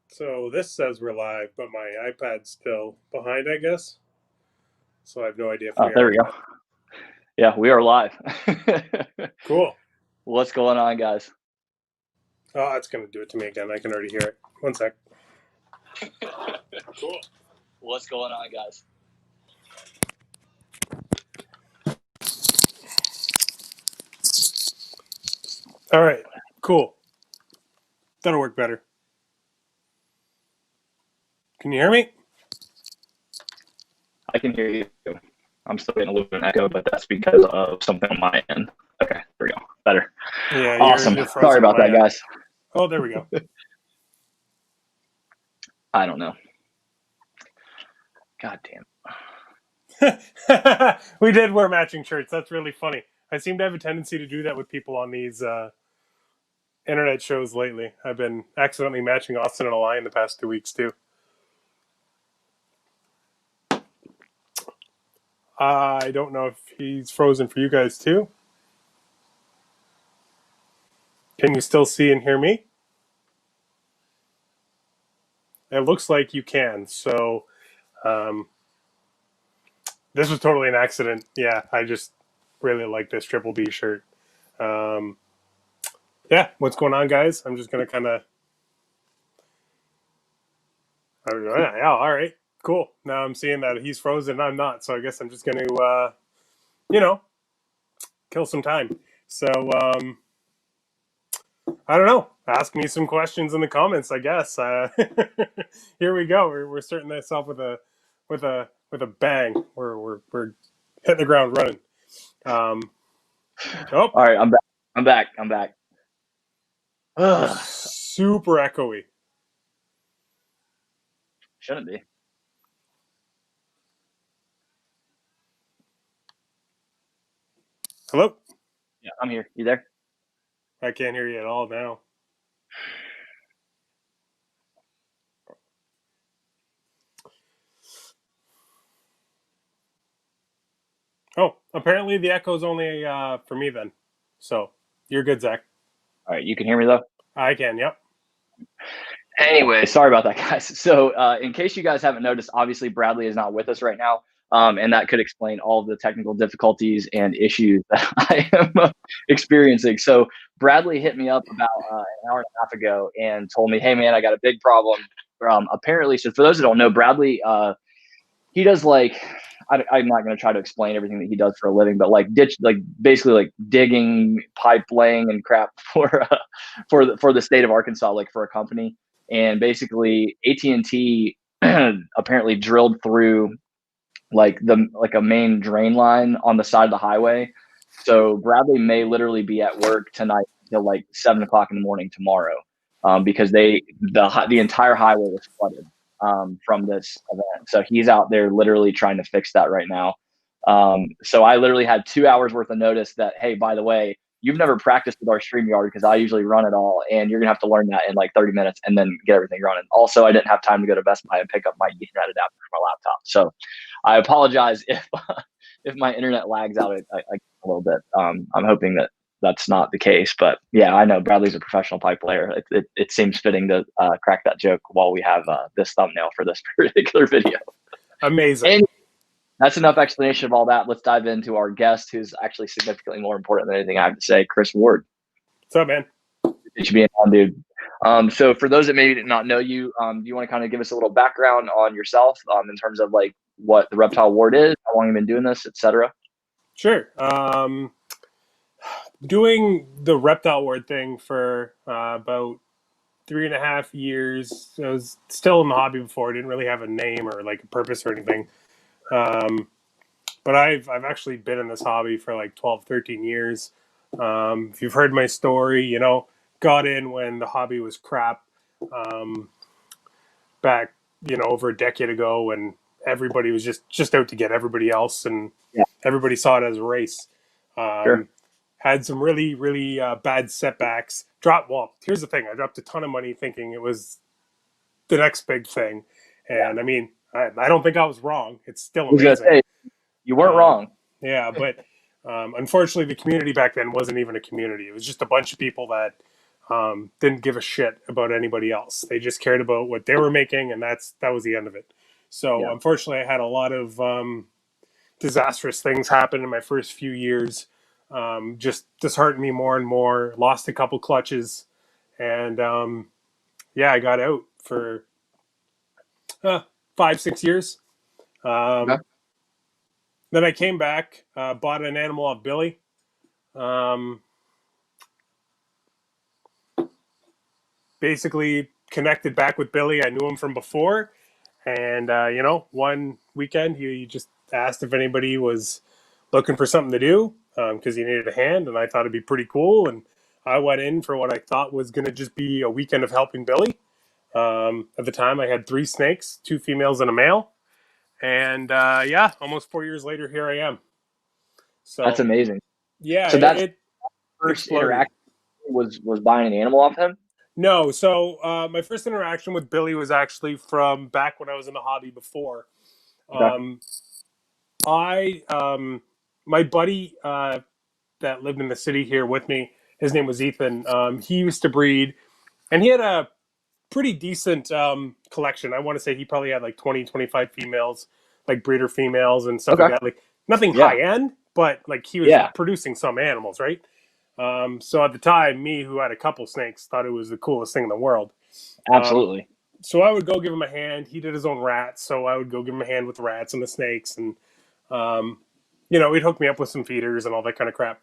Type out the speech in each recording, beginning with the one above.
So this says we're live, but my iPad's still behind, I guess. So I have no idea if we There are. we go. Yeah, we are live. Cool. What's going on, guys? Oh, it's going to do it to me again. I can already hear it. One sec. Cool. What's going on, guys? All right. Cool. That'll work better. Can you hear me? I can hear you. I'm still getting a little bit of an echo, but that's because of something on my end. Okay, there we go. Better. Yeah. Awesome. You're frozen Sorry about that, end. guys. Oh, there we go. I don't know. God damn. We did wear matching shirts. That's really funny. I seem to have a tendency to do that with people on these internet shows lately. I've been accidentally matching Austin and Ally in the past 2 weeks too. I don't know if he's frozen for you guys too. Can you still see and hear me? It looks like you can. So this was totally an accident. Yeah, I just really like this Triple B shirt. Yeah, what's going on, guys? I'm just going to kind of... Yeah, all right, cool. Now I'm seeing that he's frozen and I'm not. So I guess I'm just going to, kill some time. So I don't know. Ask me some questions in the comments, I guess. Here we go. We're starting this off with a bang. We're hitting the ground running. All right, I'm back. Ugh. Super echoey. Shouldn't be. Hello? Yeah, I'm here. You there? I can't hear you at all now. Oh, apparently the echo's only for me then. So you're good, Zach. All right, you can hear me though? I can, yep. Anyway, sorry about that, guys. So in case you guys haven't noticed, obviously Bradley is not with us right now. And that could explain all of the technical difficulties and issues that I am experiencing. So Bradley hit me up about an hour and a half ago and told me, hey, man, I got a big problem. Apparently, so for those who don't know, Bradley, he does I'm not going to try to explain everything that he does for a living, but basically digging, pipe laying and crap for the state of Arkansas, like for a company. And basically AT&T apparently drilled through a main drain line on the side of the highway. So Bradley may literally be at work tonight till like 7 o'clock in the morning tomorrow, because the entire highway was flooded from this event. So he's out there literally trying to fix that right now. So I literally had 2 hours worth of notice that, hey, by the way, you've never practiced with our StreamYard because I usually run it all, and you're gonna have to learn that in like 30 minutes and then get everything running. Also, I didn't have time to go to Best Buy and pick up my Ethernet adapter for my laptop. So I apologize if my internet lags out a little bit. I'm hoping that that's not the case, but yeah, I know Bradley's a professional pipe player. It seems fitting to crack that joke while we have this thumbnail for this particular video. Amazing. And that's enough explanation of all that. Let's dive into our guest, who's actually significantly more important than anything I have to say, Chris Ward. What's up, man? It should be on, dude. So for those that maybe did not know you, do you want to kind of give us a little background on yourself in terms of like what the Reptile Ward is, how long you've been doing this, etc.? Sure. Doing the Reptile Ward thing for about 3.5 years. I was still in the hobby before. I didn't really have a name or like a purpose or anything. But I've actually been in this hobby for like 12, 13 years. If you've heard my story, got in when the hobby was crap, back, over a decade ago, when everybody was just out to get everybody else, and everybody saw it as a race. Sure. Had some really, really bad setbacks. Here's the thing. I dropped a ton of money thinking it was the next big thing. And I mean, I don't think I was wrong. It's still amazing. You weren't wrong. Yeah, but unfortunately, the community back then wasn't even a community. It was just a bunch of people that didn't give a shit about anybody else. They just cared about what they were making, and that was the end of it. So Yeah. unfortunately, I had a lot of disastrous things happen in my first few years. Just disheartened me more and more. Lost a couple clutches, and yeah, I got out for 5 6 years. Okay. Um, then I came back, bought an animal off Billy. Um, Basically connected back with Billy. I knew him from before, and one weekend he just asked if anybody was looking for something to do because he needed a hand, and I thought it'd be pretty cool. And I went in for what I thought was going to just be a weekend of helping Billy. At the time, I had 3 snakes, 2 females and a male, and yeah, almost 4 years later, here I am. That's So amazing. yeah, So that's it first exploded. interaction was buying an animal off him. No, so my first interaction with Billy was actually from back when I was in the hobby before. Okay. Um, I my buddy that lived in the city here with me, his name was Ethan. He used to breed, and he had a pretty decent collection. I want to say he probably had like 20, 25 females, like breeder females and stuff like Okay. that. Like nothing Yeah. high end, but like he was Yeah. producing some animals, right? So at the time, me who had a couple snakes thought it was the coolest thing in the world. Um, Absolutely. so I would go give him a hand. He did his own rats, so I would go give him a hand with the rats and the snakes, and um, he'd hook me up with some feeders and all that kind of crap.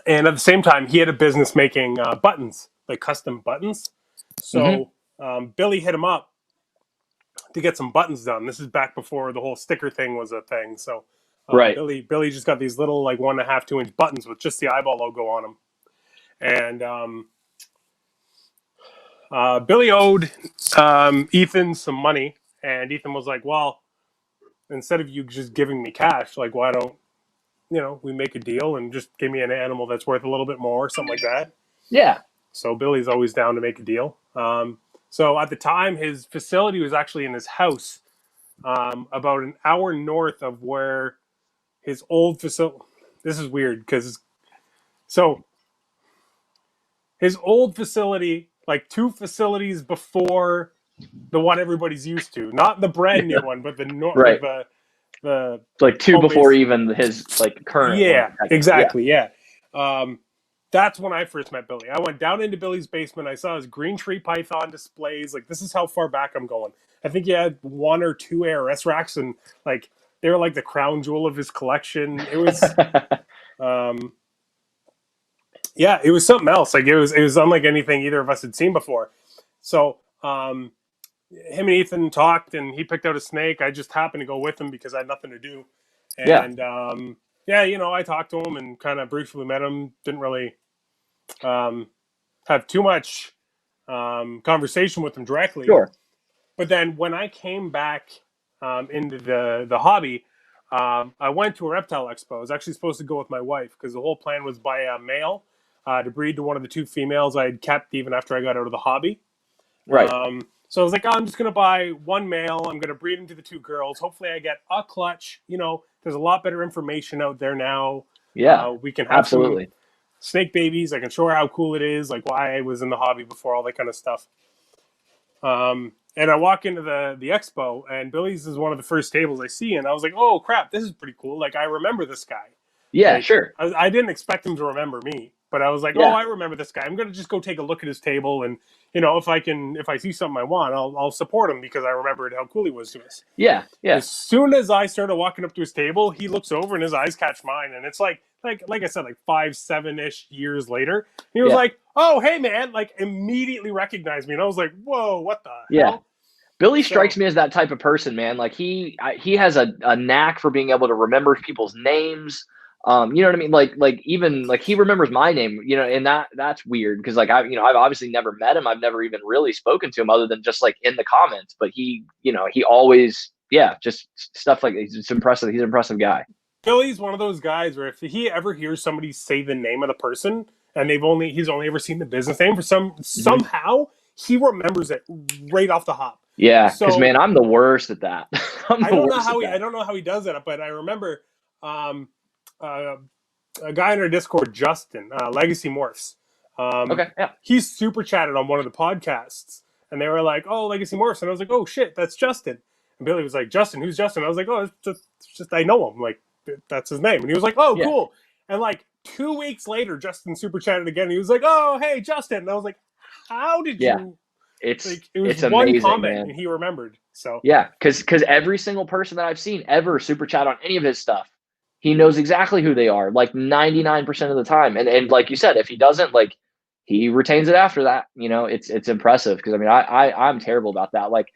And at the same time, he had a business making buttons, like custom buttons. Hmm. So Billy hit him up to get some buttons done. This is back before the whole sticker thing was a thing. So Right. Billy just got these little like 1.5 2 inch buttons with just the eyeball logo on them, and Billy owed Ethan some money, and Ethan was like, "Well, instead of you just giving me cash, like why don't we make a deal and just give me an animal that's worth a little bit more, something like that." Yeah. So Billy's always down to make a deal. So at the time, his facility was actually in his house, about an hour north of where his old facility. This is weird because so his old facility, like 2 facilities before the one everybody's used to, not the brand new one, but like Right. the Like two home before base. even his like current one. Yeah, Yeah. exactly. Yeah. Um, that's when I first met Billy. I went down into Billy's basement. I saw his green tree python displays. Like this is how far back I'm going. I think he had 1 or 2 ARS racks, and like they were like the crown jewel of his collection. It was, um, yeah, it was something else. Like it was unlike anything either of us had seen before. So him and Ethan talked, and he picked out a snake. I just happened to go with him because I had nothing to do, Yeah. and yeah, I talked to him and kind of briefly met him. Didn't really um, have too much conversation with him directly. Sure. But then when I came back into the hobby, I went to a reptile expo. I was actually supposed to go with my wife because the whole plan was buy a male to breed to one of the 2 females I had kept even after I got out of the hobby. Right. So I was like, oh, I'm just going to buy one male. I'm going to breed him to the 2 girls. Hopefully, I get a clutch. There's a lot better information out there now. Yeah. We can have some Absolutely. snake babies. I can show her how cool it is, like why I was in the hobby before, all that kind of stuff. And I walk into the expo, and Billy's is one of the first tables I see, and I was like, oh crap, this is pretty cool. Like I remember this guy. Yeah. Like Sure. I didn't expect him to remember me, but I was like, oh, Yeah. I remember this guy. I'm gonna just go take a look at his table, and if I see something I want, I'll support him because I remembered how cool he was to us. Yeah. Yeah. As soon as I started walking up to his table, he looks over and his eyes catch mine, and it's like I said, like 5 7 ish years later, he was Yeah. like, "Oh, hey man!" Like immediately recognized me, and I was like, "Whoa, what the Yeah. hell?" Billy strikes So me as that type of person, man. Like he has a knack for being able to remember people's names. You know what I mean? Like even like he remembers my name, and that's weird because like I've obviously never met him. I've never even really spoken to him other than just like in the comments. But he always, yeah, just stuff like it's impressive. He's an impressive guy. Billy's one of those guys where if he ever hears somebody say the name of the person and he's only ever seen the business name for Hmm. somehow he remembers it right off the hop. Yeah, because So man, I'm the worst at that. I'm I the don't know worst at how he I that. don't know how he does that, but I remember um, uh, a guy in our Discord, Justin, Legacy Morphs. Okay. Yeah. He super chatted on one of the podcasts, and they were like, "Oh, Legacy Morphs," and I was like, "Oh shit, that's Justin." And Billy was like, "Justin, who's Justin?" I was like, "Oh, it's just I know him. Like that's his name." And he was like, "Oh, Yeah. cool." And like 2 weeks later, Justin super chatted again. He was like, "Oh, hey, Justin," and I was like, "How did Yeah. you?" It's Like it was it's one amazing, comment, man. and he remembered. So Yeah, because every single person that I've seen ever super chat on any of his stuff, he knows exactly who they are, like 99% of the time. And like you said, if he doesn't, like he retains it after that. It's impressive because I mean I'm terrible about that. Like,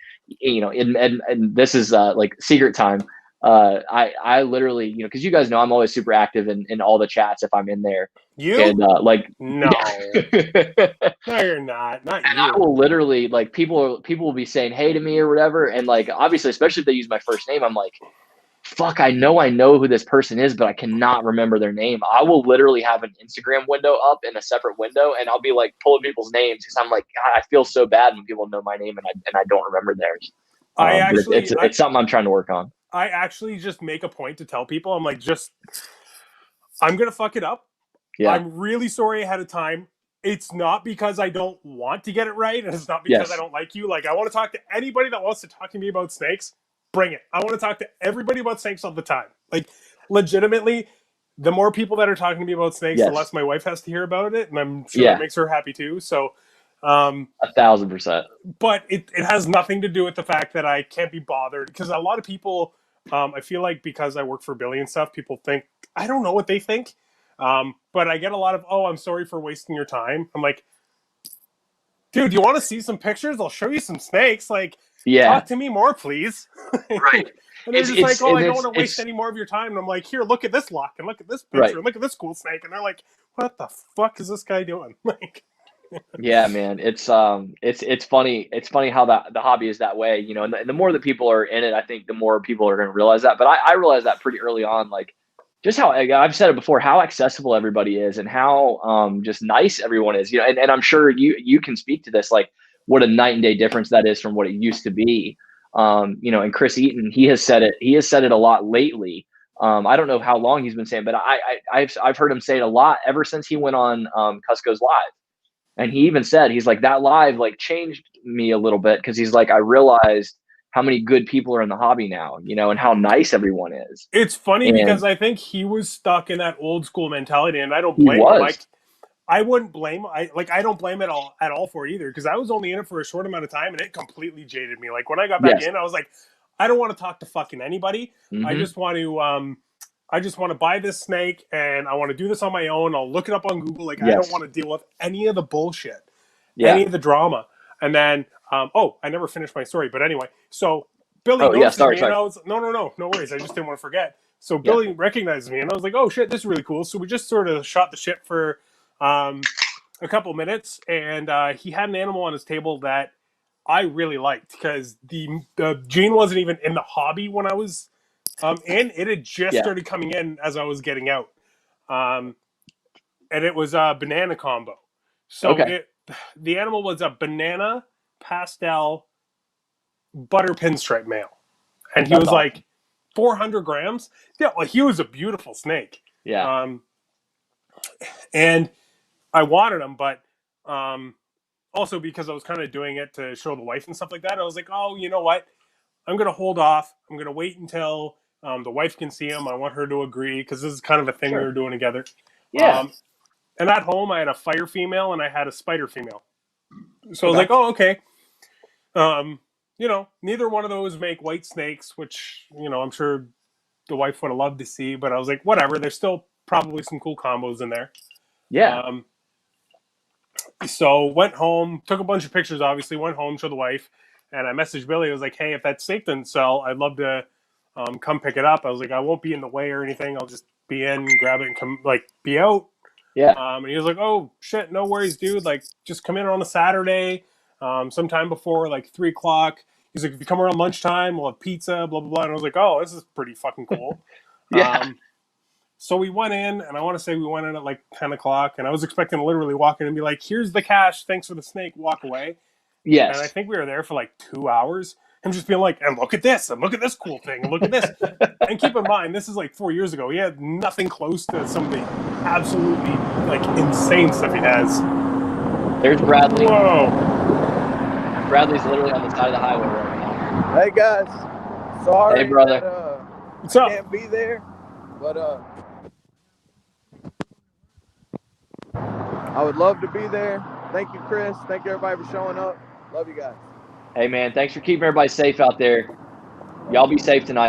and this is like secret time. I literally, because you guys know I'm always super active in all the chats if I'm in there. you? And like No, yeah. no, you're not. Not And I you. will literally like people will be saying hey to me or whatever, and like obviously, especially if they use my first name, I'm like, fuck, I know who this person is, but I cannot remember their name. I will literally have an Instagram window up in a separate window, and I'll be like pulling people's names because I'm like, God, I feel so bad when people know my name and I don't remember theirs. I But actually, I, it's something I'm trying to work on. I actually just make a point to tell people. I'm like, just I'm gonna fuck it up. Yeah. I'm really sorry ahead of time. It's not because I don't want to get it right, and it's not because I Yes. don't like you. Like, I want to talk to anybody that wants to talk to me about snakes. Bring it. I want to talk to everybody about snakes all the time. Like, legitimately, the more people that are talking to me about snakes, the Yes. less my wife has to hear about it, and I'm sure that Yeah. makes her happy too. So, um, 1,000%. but it has nothing to do with the fact that I can't be bothered because a lot of people, I feel like because I work for Billy and stuff, people think I don't know what they think, but I get a lot of I'm sorry for wasting your time. I'm like, dude, you want to see some pictures? I'll show you some snakes. Like, Yeah. talk to me more, please. Right. And they're It's just like, it's oh, and I don't want to waste it's any more of your time. And I'm like, here, look at this lock and look at this picture right. and look at this cool snake. And they're like, what the fuck is this guy doing? Like, Yeah, man. It's funny. It's funny how the hobby is that way, and the more that people are in it, I think the more people are going to realize that. But I realized that pretty early on, like just how I've said it before, how accessible everybody is and how just nice everyone is, and I'm sure you can speak to this, like what a night and day difference that is from what it used to be. And Chris Eaton, he has said it a lot lately. I don't know how long he's been saying, but I've heard him say it a lot ever since he went on Cusco's Live. And he even said, he's like, that live like changed me a little bit because he's like, I realized how many good people are in the hobby now, and how nice everyone is. it's funny And because I think he was stuck in that old school mentality, and I don't he blame him. was. I wouldn't blame I don't blame it all at all for it either because I was only in it for a short amount of time and it completely jaded me. Like when I got back Yes. in, I was like, I don't want to talk to fucking anybody. I Mm-hmm. just want to buy this snake and I want to do this on my own. I'll look it up on Google. Like I don't Yes. want to deal with any of the bullshit, Yeah. any of the drama. And then I never finished my story, but anyway, so Billy Oh, yeah. notices Sorry. me and Sorry. I was no worries. I just didn't want to forget. So Yeah. Billy recognizes me and I was like, oh shit, this is really cool. So we just sort of shot the shit for a couple minutes, and he had an animal on his table that I really liked because the gene wasn't even in the hobby when I was in. It had just Yeah. started coming in as I was getting out, um, and it was a banana combo. So Okay. the animal was a banana pastel butter pinstripe male, and he That's was awesome. like 400 grams. Yeah, well, he was a beautiful snake, Yeah. um, and I wanted him, but um, also because I was kind of doing it to show the wife and stuff like that. I was like, oh, you know what? I'm gonna hold off. I'm gonna wait until the wife can see him. I want her to agree because this is kind of a thing we Sure. were doing together. Yeah. Um, and at home, I had a fire female and I had a spider female. So I was Okay. like, oh, okay. Um, neither one of those make white snakes, which I'm sure the wife would have loved to see. But I was like, whatever. There's still probably some cool combos in there. Yeah. Um, So went home, took a bunch of pictures. Obviously, went home, showed the wife, and I messaged Billy. I was like, "Hey, if that steak didn't sell, I'd love to come pick it up." I was like, "I won't be in the way or anything. I'll just be in, grab it, and come be out." Yeah. And he was like, "Oh shit, no worries, dude. Like, just come in on a Saturday, sometime before like 3 o'clock." He's like, "If you come around lunchtime, we'll have pizza, blah blah blah." And I was like, "Oh, this is pretty fucking cool." Yeah. Um, so we went in, and I want to say we went in at like 10 o'clock, and I was expecting to literally walk in and be like, here's the cash, thanks for the snake, walk away. And I Yes. think we were there for like 2 hours. Him just being like, and look at this, and look at this cool thing, and look at this. And keep in mind, this is like 4 years ago. He had nothing close to some of the absolutely like insane stuff he has. There's Bradley. Whoa. Bradley's literally on the side of the highway right now. Hey guys, sorry Hey, brother. that What's I up? can't be there, but I would love to be there. Thank you, Chris. Thank you, everybody, for showing up. Love you guys. Hey, man, thanks for keeping everybody safe out there. Y'all be safe tonight.